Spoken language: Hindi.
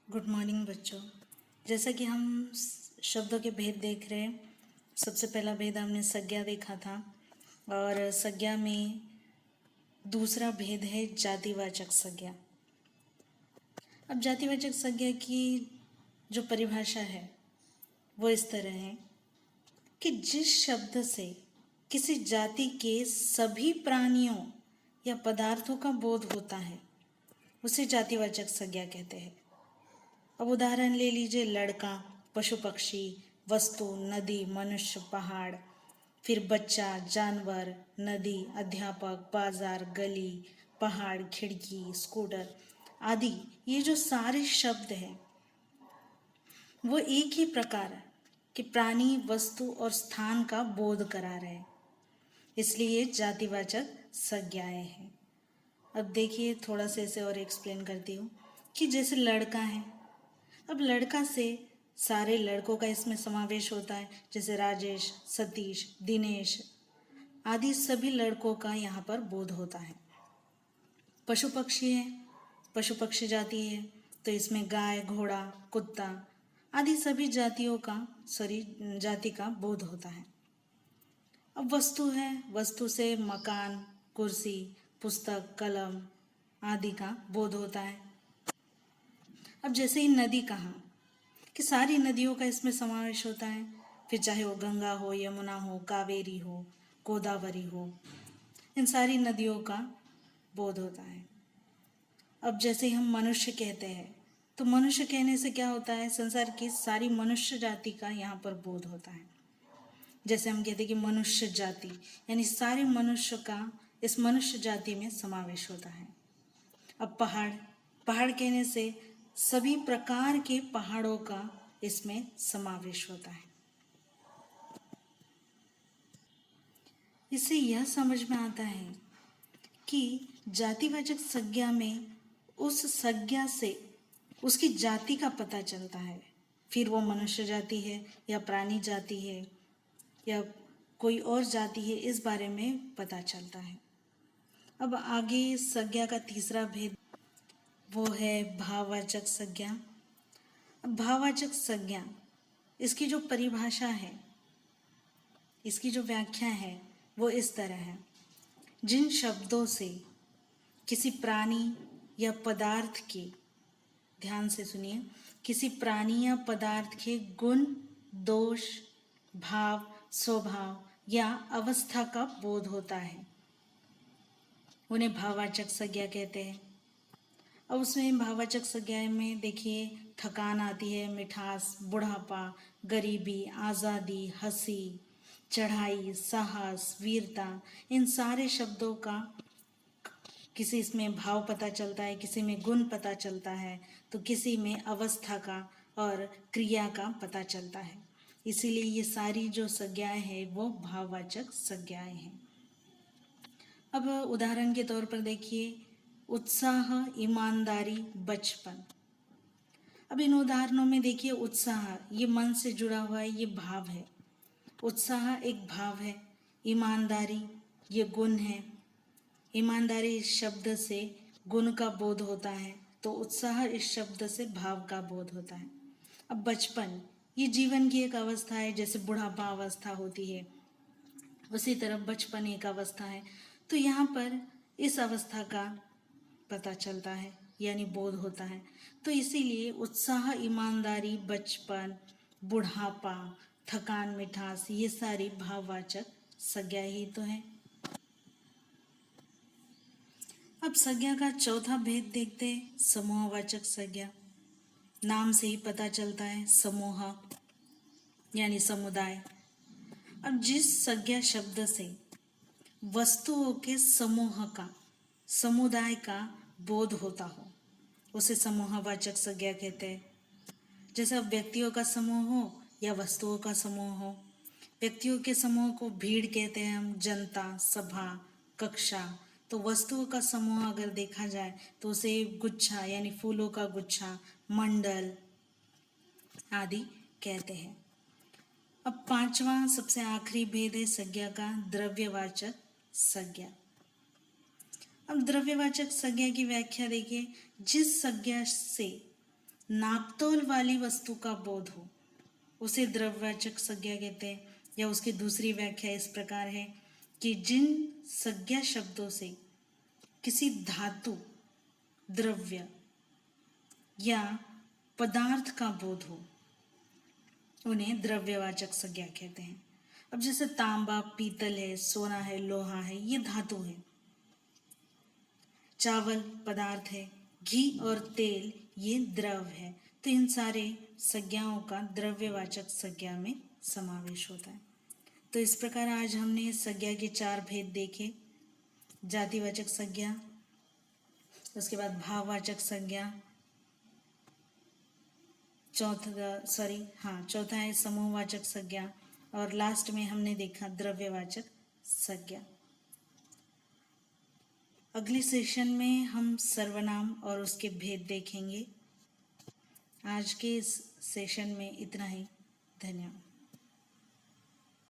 गुड मॉर्निंग बच्चों। जैसा कि हम शब्दों के भेद देख रहे हैं, सबसे पहला भेद हमने संज्ञा देखा था और संज्ञा में दूसरा भेद है जातिवाचक संज्ञा। अब जातिवाचक संज्ञा की जो परिभाषा है वो इस तरह है कि जिस शब्द से किसी जाति के सभी प्राणियों या पदार्थों का बोध होता है उसे जातिवाचक संज्ञा कहते हैं। अब उदाहरण ले लीजिए, लड़का, पशु पक्षी, वस्तु, नदी, मनुष्य, पहाड़, फिर बच्चा, जानवर, नदी, अध्यापक, बाजार, गली, पहाड़, खिड़की, स्कूटर आदि। ये जो सारे शब्द हैं वो एक ही प्रकार के प्राणी, वस्तु और स्थान का बोध करा रहे हैं, इसलिए जातिवाचक संज्ञाएं हैं। अब देखिए, थोड़ा सा इसे और एक्सप्लेन करती हूँ कि जैसे लड़का है, अब लड़का से सारे लड़कों का इसमें समावेश होता है, जैसे राजेश, सतीश, दिनेश आदि सभी लड़कों का यहाँ पर बोध होता है। पशु पक्षी है, पशु पक्षी जाति है, तो इसमें गाय, घोड़ा, कुत्ता आदि सभी जाति का बोध होता है। अब वस्तु है, वस्तु से मकान, कुर्सी, पुस्तक, कलम आदि का बोध होता है। अब जैसे ही नदी कहा कि सारी नदियों का इसमें समावेश होता है, फिर चाहे वो गंगा हो, यमुना हो, कावेरी हो, गोदावरी हो, इन सारी नदियों का बोध होता है। अब जैसे हम मनुष्य कहते हैं, तो मनुष्य कहने से क्या होता है, संसार की सारी मनुष्य जाति का यहाँ पर बोध होता है। जैसे हम कहते हैं कि मनुष्य जाति, यानी सारे मनुष्य का इस मनुष्य जाति में समावेश होता है। अब पहाड़, पहाड़ कहने से सभी प्रकार के पहाड़ों का इसमें समावेश होता है। इससे यह समझ में आता है कि जातिवाचक संज्ञा में उस संज्ञा से उसकी जाति का पता चलता है, फिर वो मनुष्य जाति है या प्राणी जाति है या कोई और जाति है, इस बारे में पता चलता है। अब आगे संज्ञा का तीसरा भेद वो है भाववाचक संज्ञा। भाववाचक संज्ञा, इसकी जो परिभाषा है, इसकी जो व्याख्या है वो इस तरह है, जिन शब्दों से किसी प्राणी या पदार्थ के, ध्यान से सुनिए, किसी प्राणी या पदार्थ के गुण, दोष, भाव, स्वभाव या अवस्था का बोध होता है, उन्हें भाववाचक संज्ञा कहते हैं। अब उसमें भाववाचक संज्ञा में देखिए, थकान आती है, मिठास, बुढ़ापा, गरीबी, आज़ादी, हंसी, चढ़ाई, साहस, वीरता, इन सारे शब्दों का किसी इसमें भाव पता चलता है, किसी में गुण पता चलता है, तो किसी में अवस्था का और क्रिया का पता चलता है। इसीलिए ये सारी जो संज्ञाएं हैं वो भाववाचक संज्ञाएं हैं। अब उदाहरण के तौर पर देखिए, उत्साह, ईमानदारी, बचपन। अब इन उदाहरणों में देखिए, उत्साह ये मन से जुड़ा हुआ है, ये भाव है। उत्साह एक भाव है, ईमानदारी ये गुण है। ईमानदारी इस शब्द से गुण का बोध होता है, तो उत्साह इस शब्द से भाव का बोध होता है। अब बचपन ये जीवन की एक अवस्था है, जैसे बुढ़ापा अवस्था होती है, उसी तरह बचपन एक अवस्था है, तो यहाँ पर इस अवस्था का पता चलता है, यानी बोध होता है। तो इसीलिए उत्साह, ईमानदारी, बचपन, बुढ़ापा, थकान, मिठास, ये सारी भाववाचक संज्ञा ही तो है। अब संज्ञा का चौथा भेद देखते हैं, समूहवाचक संज्ञा। नाम से ही पता चलता है, समूह यानी समुदाय। अब जिस संज्ञा शब्द से वस्तुओं के समूह का, समुदाय का बोध होता हो उसे समूहवाचक संज्ञा कहते हैं। जैसे अब व्यक्तियों का समूह हो या वस्तुओं का समूह हो। व्यक्तियों के समूह को भीड़ कहते हैं हम, जनता, सभा, कक्षा। तो वस्तुओं का समूह अगर देखा जाए तो उसे गुच्छा यानी फूलों का गुच्छा, मंडल आदि कहते हैं। अब पांचवा सबसे आखिरी भेद है संज्ञा का, द्रव्यवाचक संज्ञा। अब द्रव्यवाचक संज्ञा की व्याख्या देखिए, जिस संज्ञा से नापतोल वाली वस्तु का बोध हो, उसे द्रव्यवाचक संज्ञा कहते हैं। या उसकी दूसरी व्याख्या इस प्रकार है कि जिन संज्ञा शब्दों से किसी धातु, द्रव्य या पदार्थ का बोध हो उन्हें द्रव्यवाचक संज्ञा कहते हैं। अब जैसे तांबा पीतल है, सोना है, लोहा है, ये धातु है। चावल पदार्थ है, घी और तेल ये द्रव है। तो इन सारे संज्ञाओं का द्रव्यवाचक संज्ञा में समावेश होता है। तो इस प्रकार आज हमने संज्ञा के 4 भेद देखे। जातिवाचक संज्ञा, उसके बाद भाववाचक संज्ञा, चौथा है समूहवाचक संज्ञा, और लास्ट में हमने देखा द्रव्यवाचक संज्ञा। अगले सेशन में हम सर्वनाम और उसके भेद देखेंगे। आज के इस सेशन में इतना ही। धन्यवाद।